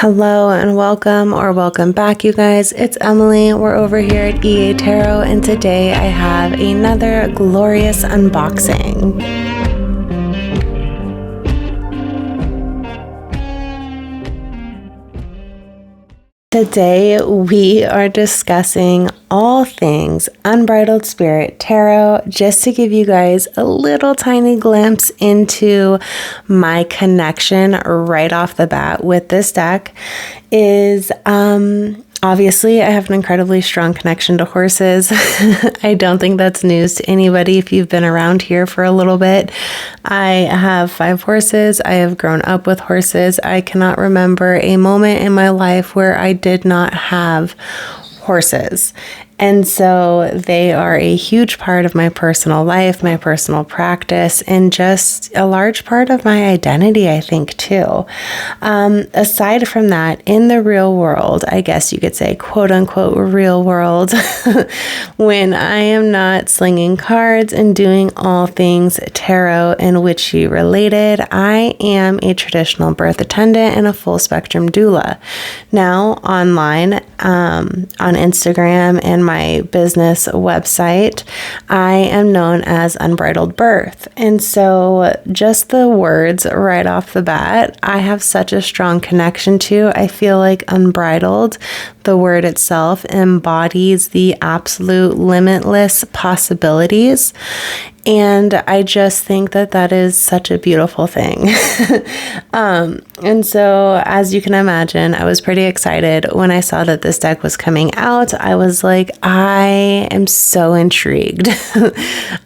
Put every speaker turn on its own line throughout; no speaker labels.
Hello and welcome or welcome back, you guys. It's Emily. We're over here at EA Tarot, and today I have another glorious unboxing. Today we are discussing all things Unbridled Spirit Tarot, just to give you guys a little tiny glimpse into my connection right off the bat with this deck is obviously, I have an incredibly strong connection to horses. I don't think that's news to anybody if you've been around here for a little bit. I have 5 horses. I have grown up with horses. I cannot remember a moment in my life where I did not have horses. And so they are a huge part of my personal life, my personal practice, and just a large part of my identity, I think, too. Aside from that, in the real world, I guess you could say, quote unquote, real world, when I am not slinging cards and doing all things tarot and witchy related, I am a traditional birth attendant and a full spectrum doula. Now, online, on Instagram and my business website, I am known as Unbridled Birth. And so just the words right off the bat, I have such a strong connection to. I feel like unbridled, the word itself, embodies the absolute limitless possibilities. And I just think that that is such a beautiful thing. And so, as you can imagine, I was pretty excited when I saw that this deck was coming out. I was like, I am so intrigued.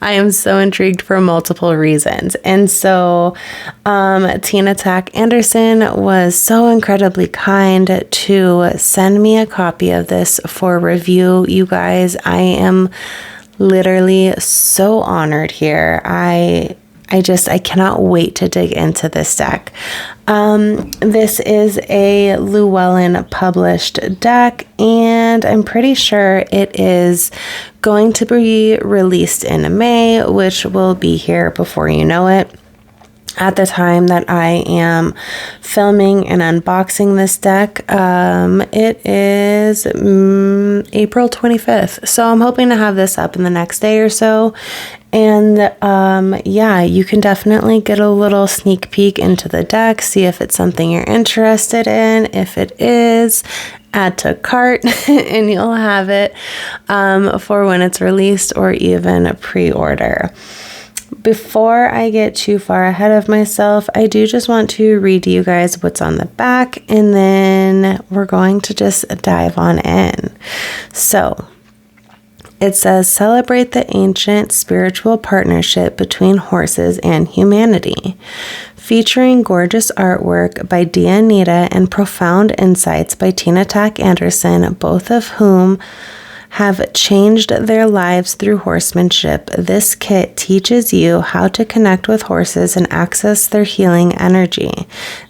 I am so intrigued for multiple reasons. And so, Tack Anderson was so incredibly kind to send me a copy of this for review. You guys, I am literally so honored here. I cannot wait to dig into this deck. This is a Llewellyn published deck, and I'm pretty sure it is going to be released in May, which will be here before you know it. At the time that I am filming and unboxing this deck, it is April 25th. So I'm hoping to have this up in the next day or so. And yeah, you can definitely get a little sneak peek into the deck, see if it's something you're interested in. If it is, add to cart and you'll have it for when it's released, or even pre-order. Before I get too far ahead of myself, I do just want to read to you guys what's on the back, and then we're going to just dive on in. So, it says, celebrate the ancient spiritual partnership between horses and humanity. Featuring gorgeous artwork by Dianita and profound insights by Tack Anderson, both of whom have changed their lives through horsemanship. This kit teaches you how to connect with horses and access their healing energy.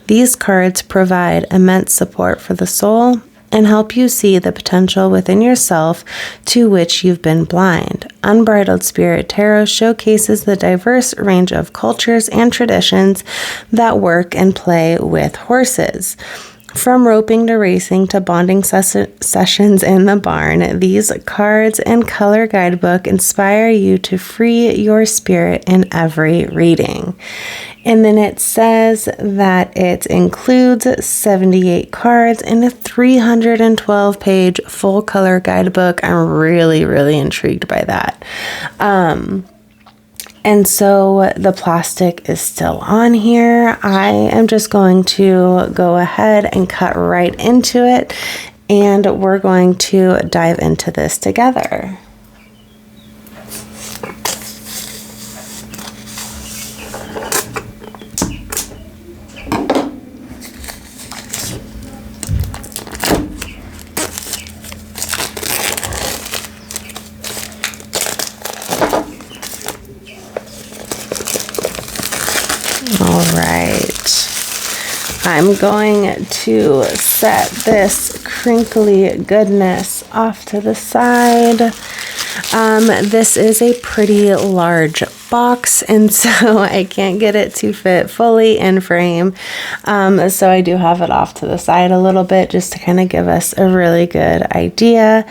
These cards provide immense support for the soul and help you see the potential within yourself to which you've been blind. Unbridled Spirit Tarot showcases the diverse range of cultures and traditions that work and play with horses. From roping to racing to bonding sessions in the barn, these cards and color guidebook inspire you to free your spirit in every reading. And then it says that it includes 78 cards and a 312-page full color guidebook. I'm really, really intrigued by that. And so the plastic is still on here. I am just going to go ahead and cut right into it, and we're going to dive into this together. All right, I'm going to set this crinkly goodness off to the side. This is a pretty large box, and so I can't get it to fit fully in frame. So I do have it off to the side a little bit just to kind of give us a really good idea.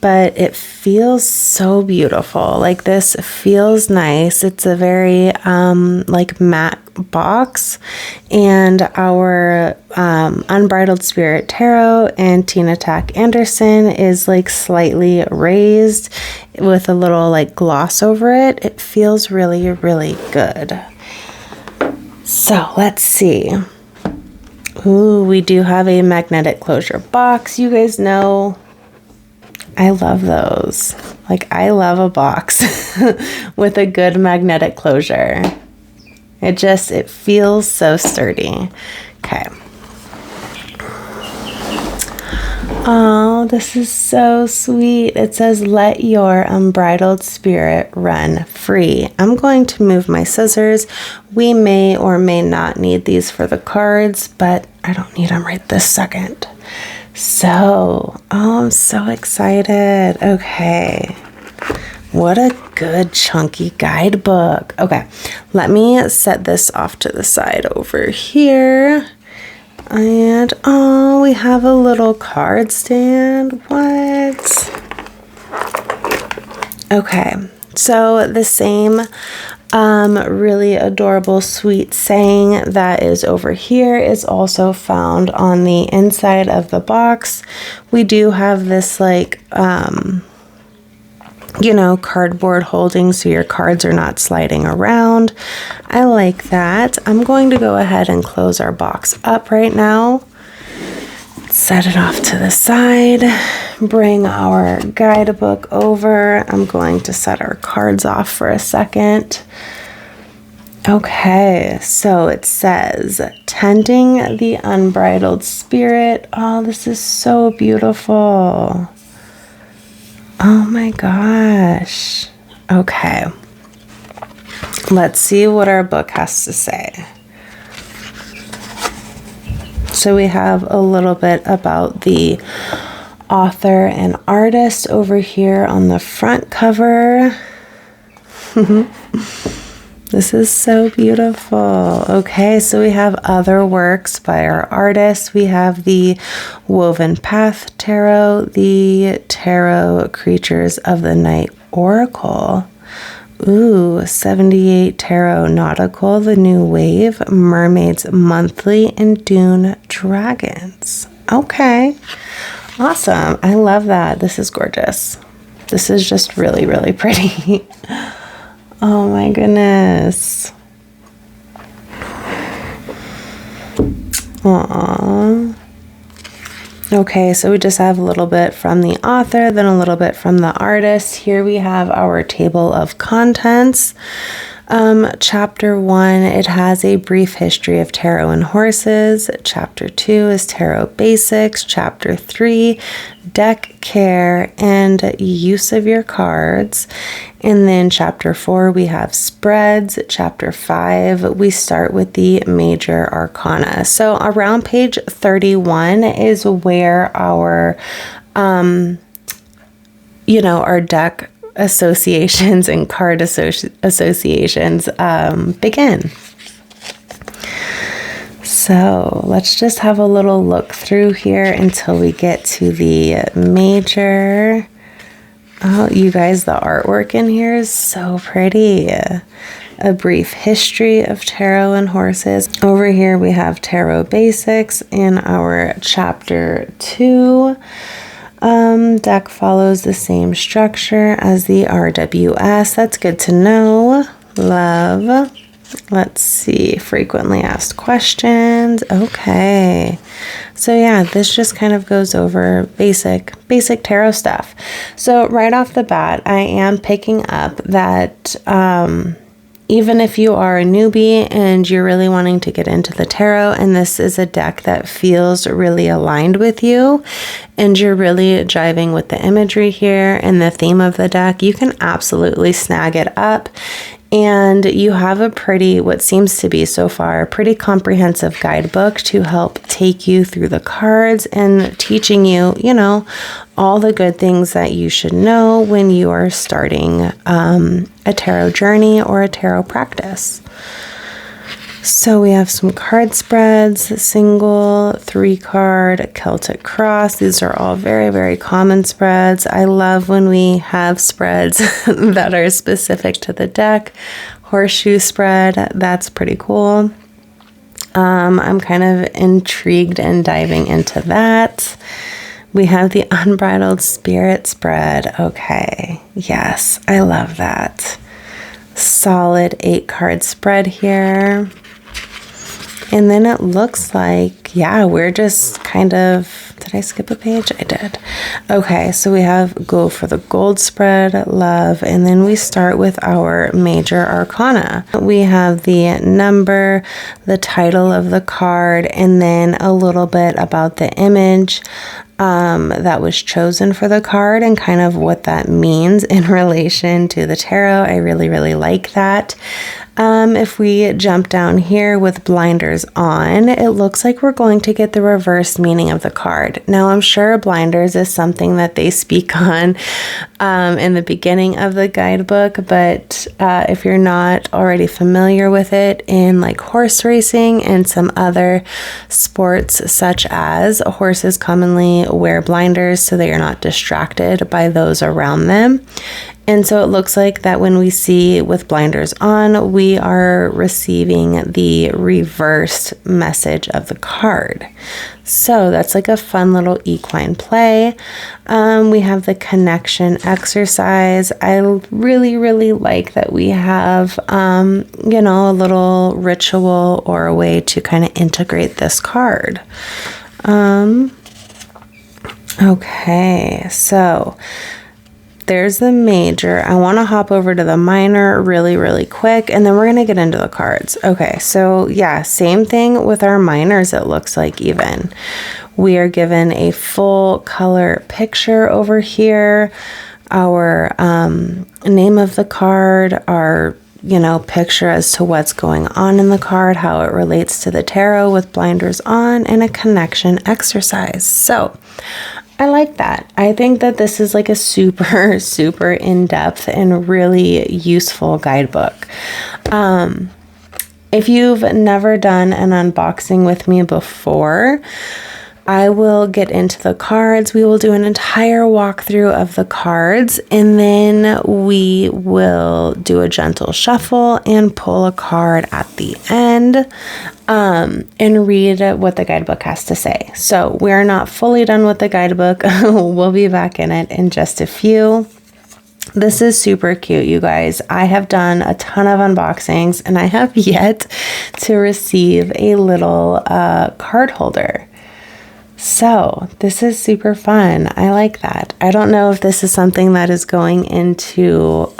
But it feels so beautiful. Like, this feels nice. It's a very like matte box, and our Unbridled Spirit Tarot and Tina Tack Anderson is like slightly raised with a little like gloss over it. It feels really, really good. So let's see. Ooh, we do have a magnetic closure box. You guys know I love those. Like, I love a box with a good magnetic closure. It feels so sturdy. Okay. Oh, this is so sweet. It says, let your unbridled spirit run free. I'm going to move my scissors. We may or may not need these for the cards, but I don't need them right this second. So, I'm so excited. Okay. What a good chunky guidebook. Okay, let me set this off to the side over here. And, oh, we have a little card stand. What? Okay, so the same really adorable sweet saying that is over here is also found on the inside of the box. We do have this like cardboard holding so your cards are not sliding around. I like that. I'm going to go ahead and close our box up right now. Set it off to the side. Bring our guidebook over. I'm going to set our cards off for a second. Okay, so it says, tending the unbridled spirit. Oh, this is so beautiful. Oh my gosh. Okay. Let's see what our book has to say. So we have a little bit about the author and artist over here on the front cover. This is so beautiful. Okay, so we have other works by our artists. We have the Woven Path Tarot, the Tarot Creatures of the Night Oracle. Ooh, 78 Tarot Nautical, The New Wave, Mermaids Monthly, and Dune Dragons. Okay, awesome. I love that. This is gorgeous. This is just really, really pretty. Oh my goodness. Aww. Okay, so we just have a little bit from the author, then a little bit from the artist. Here we have our table of contents. Chapter 1, it has a brief history of tarot and horses. Chapter 2 is tarot basics. Chapter 3, deck care and use of your cards. And then chapter 4, we have spreads. Chapter 5, we start with the major arcana. So around page 31 is where our, our deck associations and card associations begin. So let's just have a little look through here until we get to the major. Oh, you guys, the artwork in here is so pretty. A brief history of tarot and horses. Over here we have tarot basics in our chapter 2. Deck follows the same structure as the RWS. That's good to know. Love. Let's see. Frequently asked questions. Okay. So yeah, this just kind of goes over basic tarot stuff. So right off the bat, I am picking up that even if you are a newbie and you're really wanting to get into the tarot, and this is a deck that feels really aligned with you, and you're really jiving with the imagery here and the theme of the deck, you can absolutely snag it up. And you have a pretty, what seems to be so far, a pretty comprehensive guidebook to help take you through the cards and teaching you, you know, all the good things that you should know when you are starting a tarot journey or a tarot practice. So we have some card spreads, single, 3-card, Celtic cross. These are all very, very common spreads. I love when we have spreads that are specific to the deck. Horseshoe spread, that's pretty cool. I'm kind of intrigued and diving into that. We have the Unbridled Spirit spread. Okay, yes, I love that. Solid 8-card spread here. And then it looks like, yeah, we're just kind of, did I skip a page? I did. Okay, so we have go for the gold spread, love, and then we start with our major arcana. We have the number, the title of the card, and then a little bit about the image that was chosen for the card and kind of what that means in relation to the tarot. I really, really like that. If we jump down here with blinders on, it looks like we're going to get the reverse meaning of the card. Now, I'm sure blinders is something that they speak on in the beginning of the guidebook, but if you're not already familiar with it in like horse racing and some other sports such as horses commonly wear blinders so they are not distracted by those around them. And so it looks like that when we see with blinders on, we are receiving the reversed message of the card. So that's like a fun little equine play. We have the connection exercise. I really, really like that we have, you know, a little ritual or a way to kind of integrate this card. Okay, so there's the major. I want to hop over to the minor really, really quick, and then we're going to get into the cards. Okay, so yeah, same thing with our minors, it looks like even. We are given a full color picture over here. Our name of the card, our picture as to what's going on in the card, how it relates to the tarot with blinders on, and a connection exercise. So I like that. I think that this is like a super, super in-depth and really useful guidebook. If you've never done an unboxing with me before, I will get into the cards. We will do an entire walkthrough of the cards, and then we will do a gentle shuffle and pull a card at the end and read what the guidebook has to say. So we're not fully done with the guidebook. We'll be back in it in just a few. This is super cute, you guys. I have done a ton of unboxings, and I have yet to receive a little card holder. So this is super fun. I like that. I don't know if this is something that is going into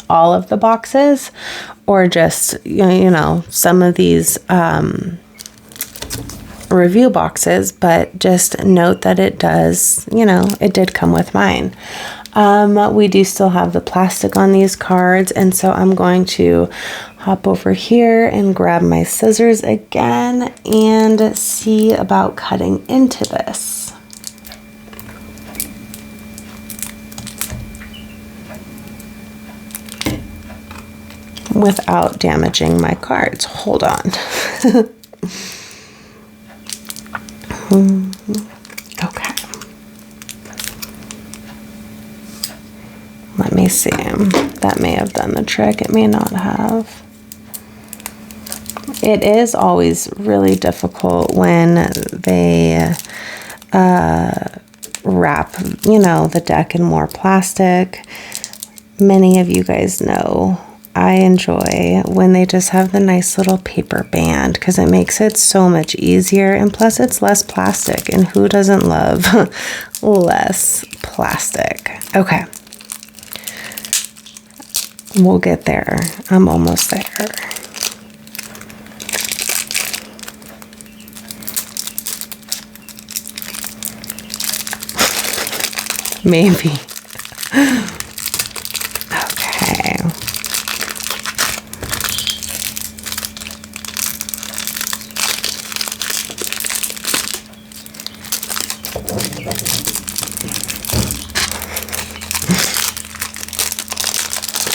all of the boxes or just, some of these review boxes, but just note that it does, it did come with mine. We do still have the plastic on these cards, and so I'm going to hop over here and grab my scissors again and see about cutting into this. Without damaging my cards. Hold on. Okay. Let me see. That may have done the trick. It may not have. It is always really difficult when they wrap, the deck in more plastic. Many of you guys know I enjoy when they just have the nice little paper band because it makes it so much easier, and plus it's less plastic, and who doesn't love less plastic? Okay. We'll get there. I'm almost there. Maybe. Okay.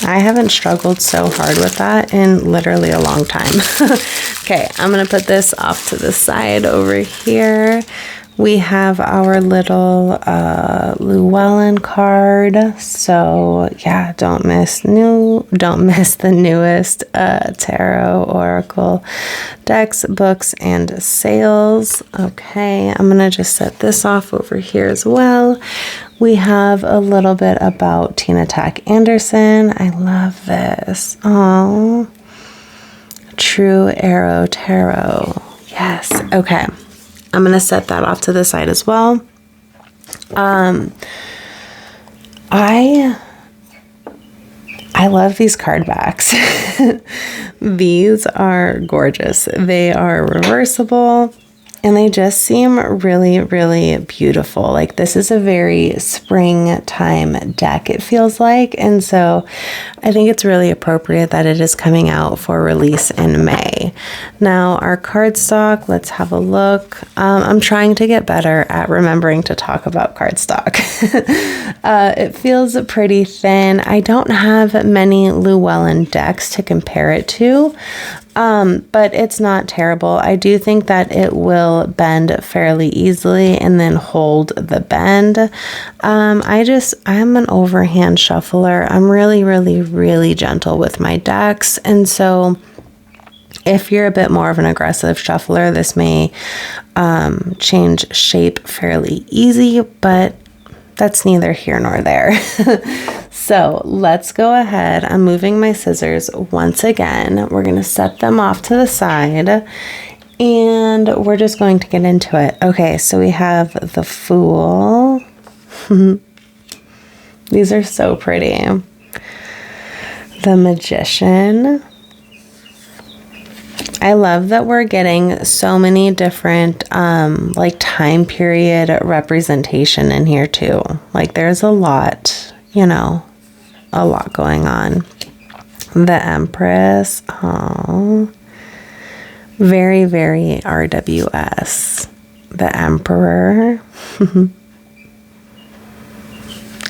I haven't struggled so hard with that in literally a long time. Okay, I'm going to put this off to the side over here. We have our little Llewellyn card. So yeah, don't miss the newest tarot oracle decks, books, and sales. Okay, I'm gonna just set this off over here as well. We have a little bit about Tina Tack Anderson. I love this. Oh, True Arrow Tarot. Yes. Okay. I'm going to set that off to the side as well. I love these card backs. These are gorgeous. They are reversible and they just seem really, really beautiful. Like this is a very springtime deck, it feels like. And so I think it's really appropriate that it is coming out for release in May. Now our cardstock, let's have a look. I'm trying to get better at remembering to talk about cardstock. It feels pretty thin. I don't have many Llewellyn decks to compare it to. But it's not terrible. I do think that it will bend fairly easily and then hold the bend. I'm an overhand shuffler. I'm really, really, really gentle with my decks. And so if you're a bit more of an aggressive shuffler, this may change shape fairly easy, but that's neither here nor there. So let's go ahead. I'm moving my scissors once again. We're going to set them off to the side and we're just going to get into it. Okay, so we have the Fool. These are so pretty. The Magician. I love that we're getting so many different like time period representation in here too. Like there's a lot, you know, a lot going on. The Empress. Oh, very, very RWS. The Emperor.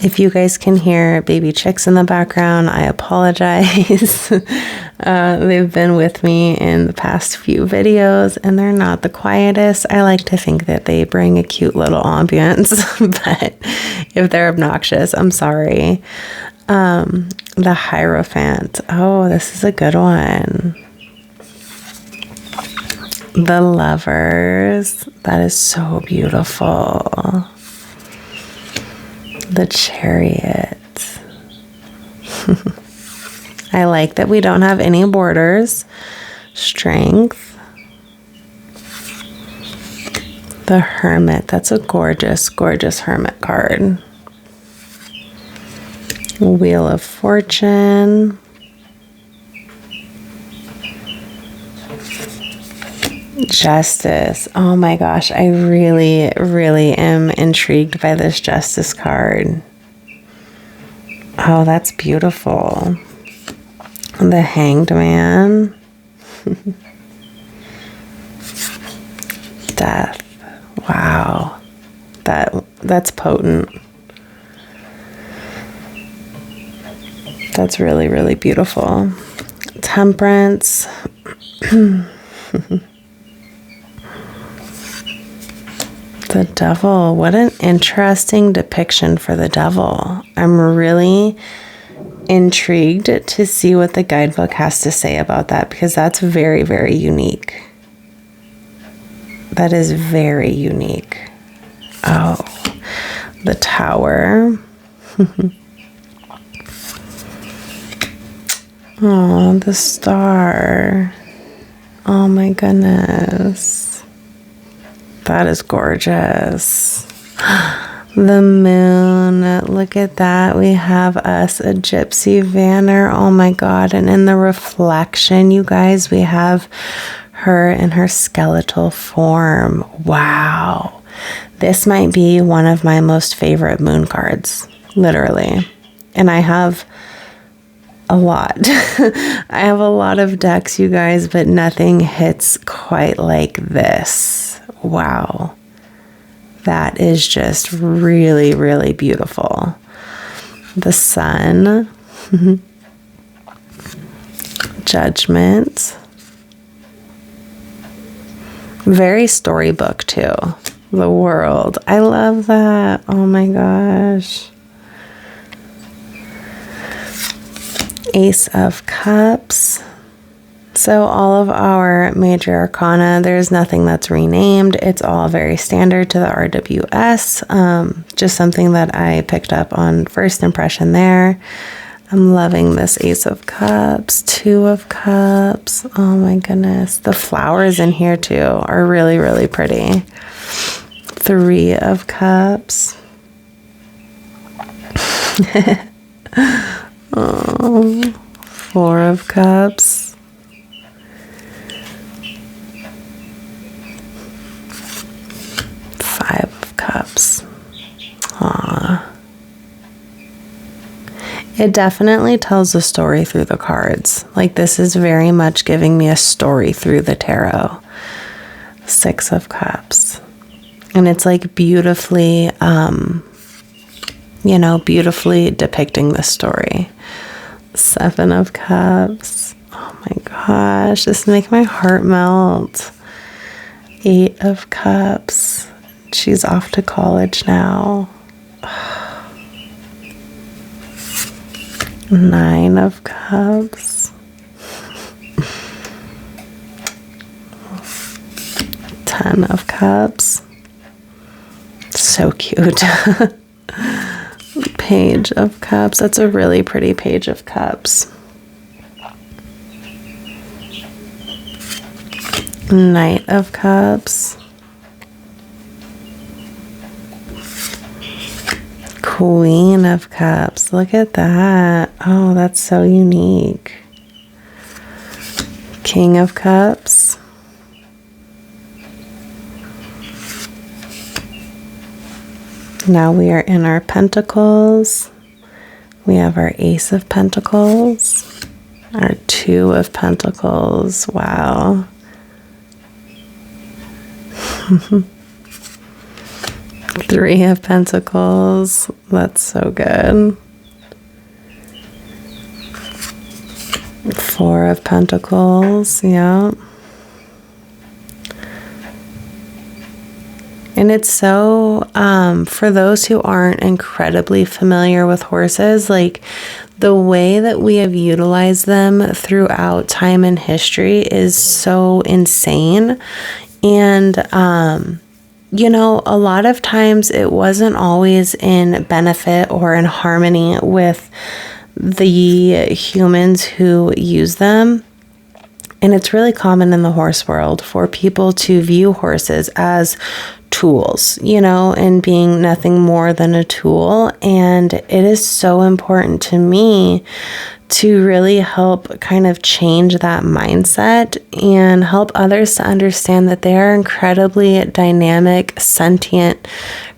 If you guys can hear baby chicks in the background, I apologize. They've been with me in the past few videos and they're not the quietest. I like to think that they bring a cute little ambience, but if they're obnoxious, I'm sorry. The Hierophant. Oh, this is a good one. The Lovers. That is so beautiful. The Chariot. I like that we don't have any borders. Strength. The Hermit. That's a gorgeous, gorgeous Hermit card. Wheel of Fortune. Justice. Oh my gosh, I really, really am intrigued by this Justice card. Oh, that's beautiful. The Hanged Man. Death. Wow. That's potent. That's really, really beautiful. Temperance. The Devil. What an interesting depiction for the Devil. I'm really intrigued to see what the guidebook has to say about that because that's very, very unique. That is very unique. Oh, the Tower. Oh, the Star. Oh my goodness. That is gorgeous. The Moon. Look at that. We have us a Gypsy Vanner. Oh my God. And in the reflection, you guys, we have her in her skeletal form. Wow. This might be one of my most favorite moon cards. Literally. And I have a lot. I have a lot of decks, you guys, but nothing hits quite like this. Wow. That is just really, really beautiful. The Sun. Judgment. Very storybook too. The World. I love that. Oh my gosh. Ace of Cups. So all of our major arcana, there's nothing that's renamed. It's all very standard to the RWS. Just something that I picked up on first impression there. I'm loving this Ace of Cups, Two of Cups. Oh my goodness. The flowers in here too are really, really pretty. Three of Cups. Oh, Four of Cups. Five of Cups. Aww. It definitely tells a story through the cards. Like, this is very much giving me a story through the tarot. Six of Cups. And it's like beautifully, beautifully depicting the story. Seven of Cups. Oh my gosh, this makes my heart melt. Eight of Cups. She's off to college now. Nine of Cups. 10 of Cups. So cute. Page of Cups. That's a really pretty Page of Cups. Knight of Cups. Queen of Cups. Look at that. Oh, that's so unique. King of Cups. Now we are in our Pentacles. We have our Ace of Pentacles. Our Two of Pentacles. Wow. Three of Pentacles. That's so good. Four of Pentacles. Yeah. And it's so, for those who aren't incredibly familiar with horses, like the way that we have utilized them throughout time and history is so insane. And, a lot of times it wasn't always in benefit or in harmony with the humans who use them. And it's really common in the horse world for people to view horses as tools, and being nothing more than a tool. And it is so important to me to really help kind of change that mindset and help others to understand that they are incredibly dynamic, sentient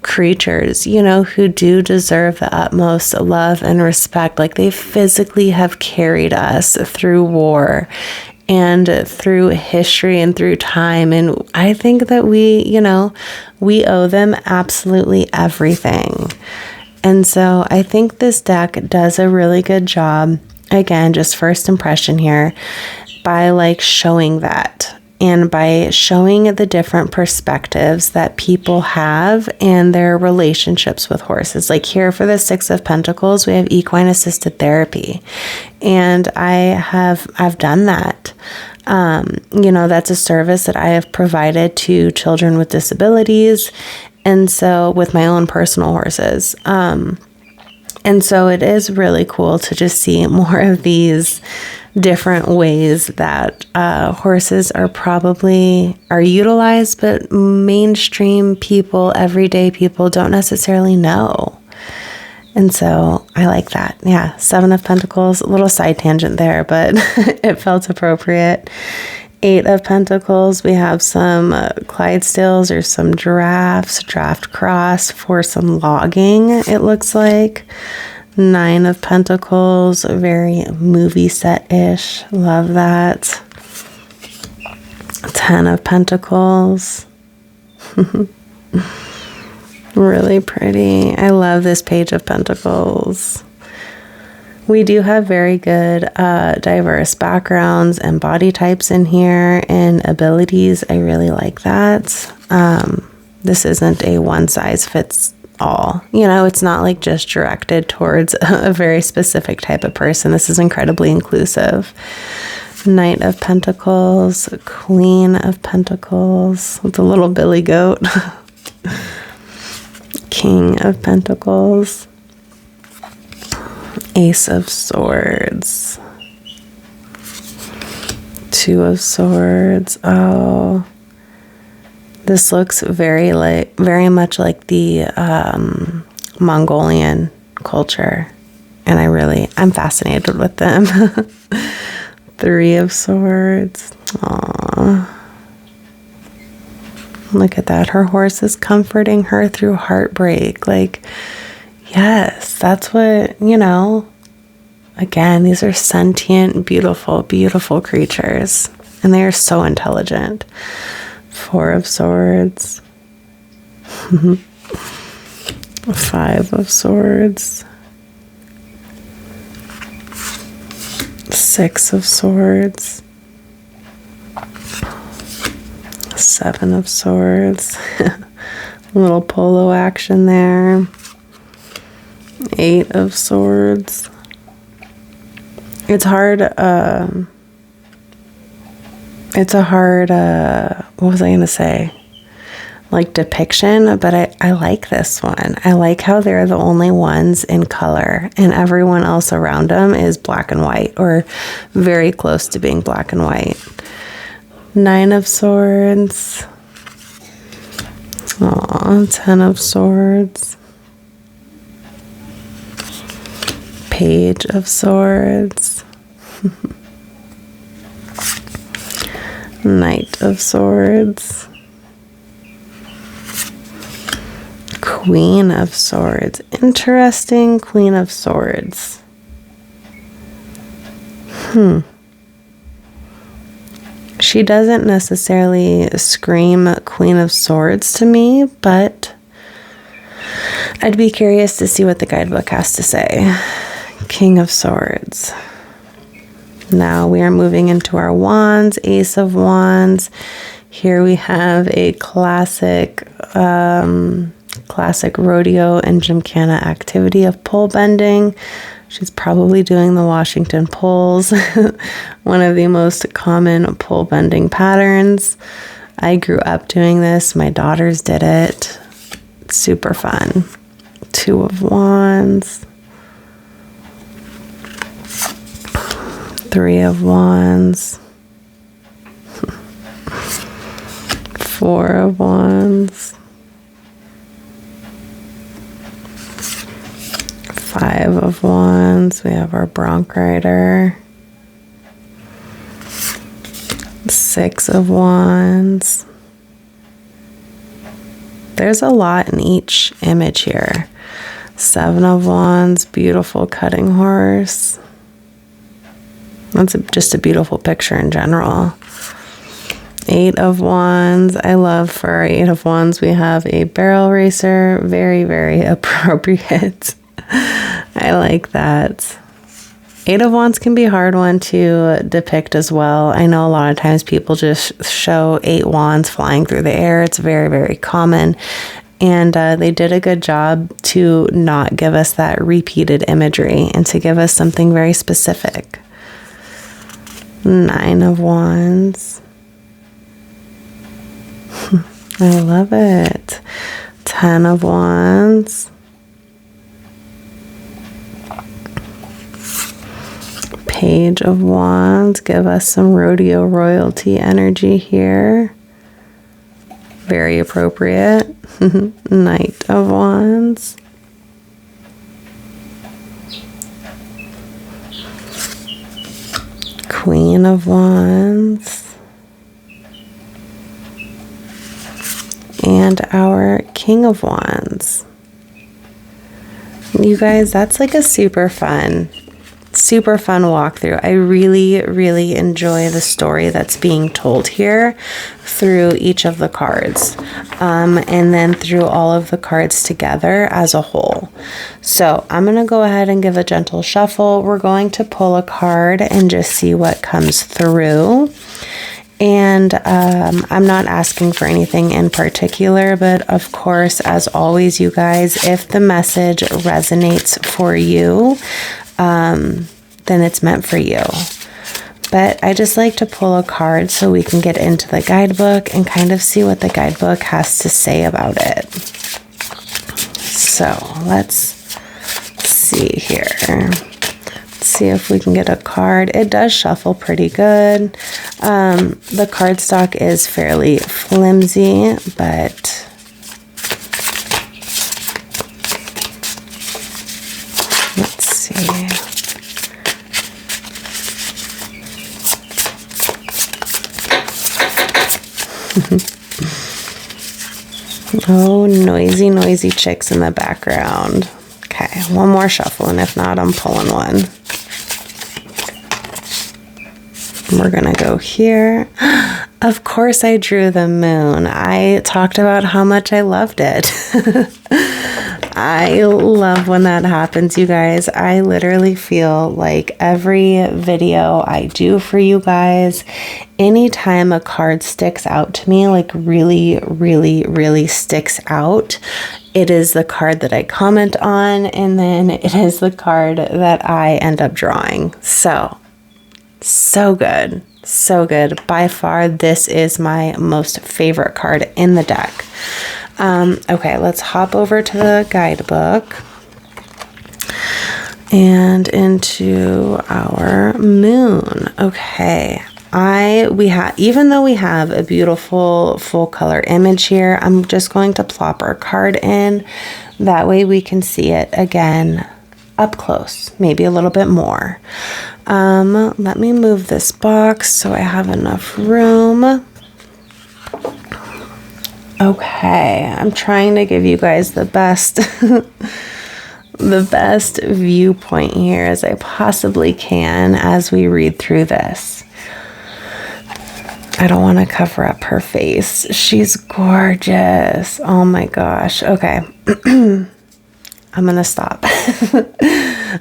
creatures, who do deserve the utmost love and respect. Like, they physically have carried us through war and through history and through time. And I think that we owe them absolutely everything. And so I think this deck does a really good job, again, just first impression here, by showing that. And by showing the different perspectives that people have and their relationships with horses. Like here for the Six of Pentacles, we have equine assisted therapy. And I've done that. That's a service that I have provided to children with disabilities. And so with my own personal horses. And so it is really cool to just see more of these different ways that horses are utilized, but mainstream people, everyday people don't necessarily know. And so I like that. Yeah, Seven of Pentacles, a little side tangent there, but it felt appropriate. Eight of Pentacles, we have some Clydesdales or some giraffes, draft cross for some logging, it looks like. Nine of Pentacles, very movie set-ish. Love that. 10 of Pentacles. Really pretty. I love this Page of Pentacles. We do have very good diverse backgrounds and body types in here and abilities. I really like that. This isn't a one size fits all. You know, it's not like just directed towards a very specific type of person. This is incredibly inclusive. Knight of Pentacles, Queen of Pentacles with a little billy goat. King of Pentacles. Ace of Swords. Two of Swords. Oh, this looks very much like the Mongolian culture, and I'm fascinated with them. Three of Swords. Aww. Look at that. Her horse is comforting her through heartbreak. Like, yes, that's what, you know. Again, these are sentient, beautiful, beautiful creatures. And they are so intelligent. Four of Swords. Five of Swords. Six of Swords. Seven of Swords. A little polo action there. Eight of Swords. It's hard, what was I going to say? Like depiction, but I like this one. I like how they're the only ones in color and everyone else around them is black and white or very close to being black and white. Nine of Swords. Aw, 10 of Swords. Page of Swords. Knight of Swords. Queen of Swords. Interesting. Queen of Swords. She doesn't necessarily scream Queen of Swords to me, but I'd be curious to see what the guidebook has to say. King of Swords. Now we are moving into our wands, Ace of Wands. Here we have a classic rodeo and gymkhana activity of pole bending. She's probably doing the Washington poles, one of the most common pole bending patterns. I grew up doing this. My daughters did it. It's super fun. Two of Wands. Three of Wands. Four of Wands. Five of Wands. We have our Bronc Rider. Six of Wands. There's a lot in each image here. Seven of Wands. Beautiful cutting horse. That's just a beautiful picture in general. Eight of Wands. I love for our Eight of Wands, we have a barrel racer. Very, very appropriate. I like that. Eight of Wands can be a hard one to depict as well. I know a lot of times people just show 8 wands flying through the air. It's very, very common. And they did a good job to not give us that repeated imagery and to give us something very specific. Nine of Wands. I love it. 10 of Wands. Page of Wands. Give us some rodeo royalty energy here. Very appropriate. Knight of Wands. Queen of Wands. And our King of Wands. You guys, that's like a super fun super fun walkthrough. I really, really enjoy the story that's being told here through each of the cards, and then through all of the cards together as a whole. So I'm going to go ahead and give a gentle shuffle. We're going to pull a card and just see what comes through. And I'm not asking for anything in particular, but of course, as always, you guys, if the message resonates for you, then it's meant for you. But I just like to pull a card so we can get into the guidebook and kind of see what the guidebook has to say about it. So let's see here. Let's see if we can get a card. It does shuffle pretty good. The cardstock is fairly flimsy, but let's see. Oh, noisy chicks in the background. Okay, one more shuffle, and if not, I'm pulling one. We're gonna go here. Of course I drew the moon. I talked about how much I loved it. I love when that happens, you guys. I literally feel like every video I do for you guys, anytime a card sticks out to me, like really sticks out, it is the card that I comment on, and then it is the card that I end up drawing. So good. So good. By far, this is my most favorite card in the deck. Okay, let's hop over to the guidebook and into our moon. Okay. Even though we have a beautiful full color image here, I'm just going to plop our card in. That way we can see it again up close, maybe a little bit more. Let me move this box so I have enough room. Okay, I'm trying to give you guys the best the best viewpoint here as I possibly can as we read through this. I don't want to cover up her face. She's gorgeous. Oh my gosh. Okay. I'm going to stop.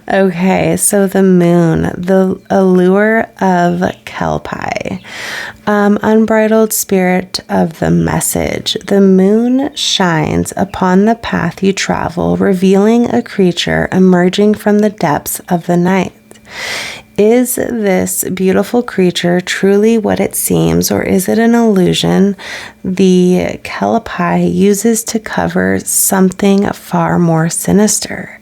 Okay, so the moon, the allure of Kelpie. Unbridled spirit of the message. The moon shines upon the path you travel, revealing a creature emerging from the depths of the night. Is this beautiful creature truly what it seems, or is it an illusion the Kelpie uses to cover something far more sinister?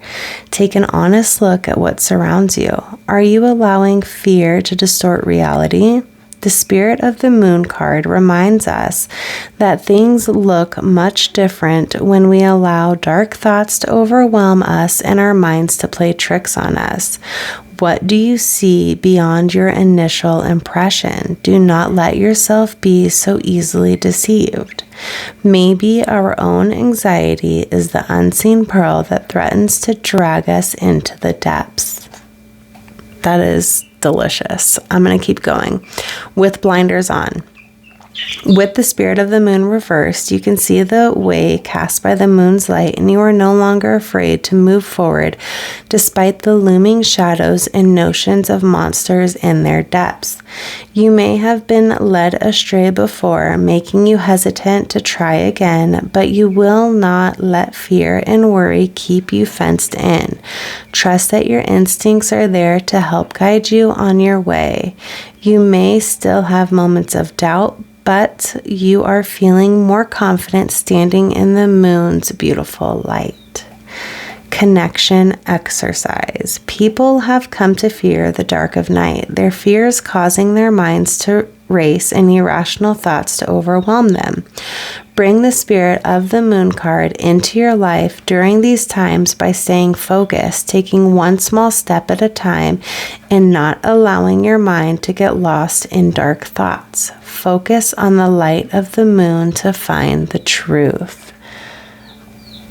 Take an honest look at what surrounds you. Are you allowing fear to distort reality? The Spirit of the Moon card reminds us that things look much different when we allow dark thoughts to overwhelm us and our minds to play tricks on us. What do you see beyond your initial impression? Do not let yourself be so easily deceived. Maybe our own anxiety is the unseen pearl that threatens to drag us into the depths. That is delicious. I'm going to keep going. With blinders on. With the spirit of the moon reversed, you can see the way cast by the moon's light, and you are no longer afraid to move forward despite the looming shadows and notions of monsters in their depths. You may have been led astray before, making you hesitant to try again, but you will not let fear and worry keep you fenced in. Trust that your instincts are there to help guide you on your way. You may still have moments of doubt, but you are feeling more confident standing in the moon's beautiful light. Connection exercise. People have come to fear the dark of night, their fears causing their minds to race and irrational thoughts to overwhelm them. Bring the spirit of the moon card into your life during these times by staying focused, taking one small step at a time, and not allowing your mind to get lost in dark thoughts. Focus on the light of the moon to find the truth.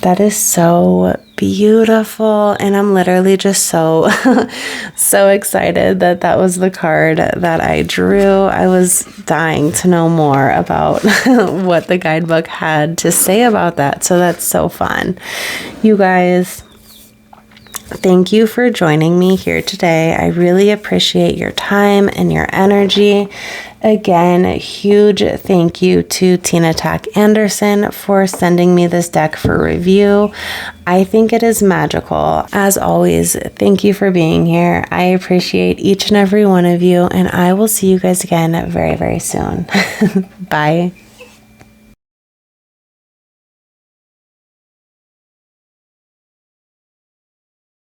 That is so beautiful. And I'm literally just so, so excited that that was the card that I drew. I was dying to know more about what the guidebook had to say about that. So that's so fun. You guys, thank you for joining me here today. I really appreciate your time and your energy. Again, a huge thank you to Tina Tack Anderson for sending me this deck for review. I think it is magical. As always, thank you for being here. I appreciate each and every one of you, and I will see you guys again very, very soon. Bye.